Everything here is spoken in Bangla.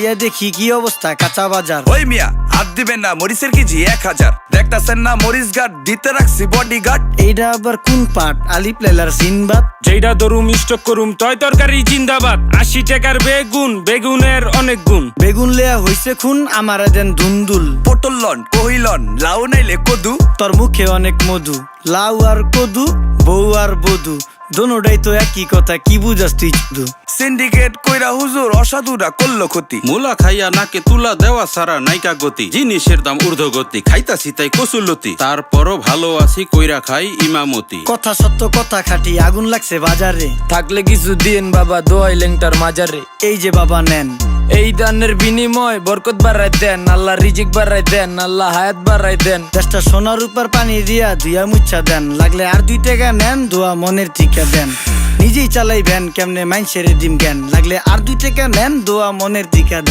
ইয়া দেখি কি অবস্থা কাঁচা বাজার। ওই মিয়া হাত দিবেন না, মরিচের কেজি 1000। দেখতাছেন না মরিচ গার্ড দিতে রাখছি বডি গার্ড। এইটা আবার কোন পাট? আলিপ লাইলার সিনবাদ। যেইটা ধরুম স্টক করুম তয় তরকারি জিন্দাবাদ। 80 টাকার বেগুন, বেগুনের অনেক গুণ। বেগুন লেয়া হইছে খুন, আমারে দেন ধুন্দুল। পটল লন, কহিলন, লাউ নাইলে কদু। তোর মুখে অনেক মধু, লাউ আর কদু, বউ আর বধু, দোনোটাই তো একই কথা, কি বুঝাস তুই শুধু? সিন্ডিকেট কইরা হুজুর অসাধুরা করলো ক্ষতি। মুলা খাইয়া নাকে তুলা দেওয়া সারা নাইকা গতি। জিনিসের দাম ঊর্ধ্বগতি, খাইতাছি তাই কসুলতি। তারপরও ভালো আছি কইরা খাই ইমামতি। কথা সত্য কথা খাটি, আগুন লাগছে বাজারে। থাকলে কিছু দিন বাবা, দোয়াই লেংটার মাজারে। এই যে বাবা নেন, এই দানের বিনিময় বরকত বাড়াই দেন, আল্লাহ রিজিক বাড়াই দেন, আল্লাহ হায়াত বাড়াই দেন। দেশটা সোনার উপর পানি দিয়া ধুইয়া মুচ্ছা দেন। লাগলে আর 2 টাকা নেন, দোয়া মনের ঠিকা দেন। নিজেই চালাই ভ্যান, কেমনে মাইনসেরে দিম জ্ঞান। লাগলে আর 2 টাকা নেন, দোয়া মনের ঠিকা দেন।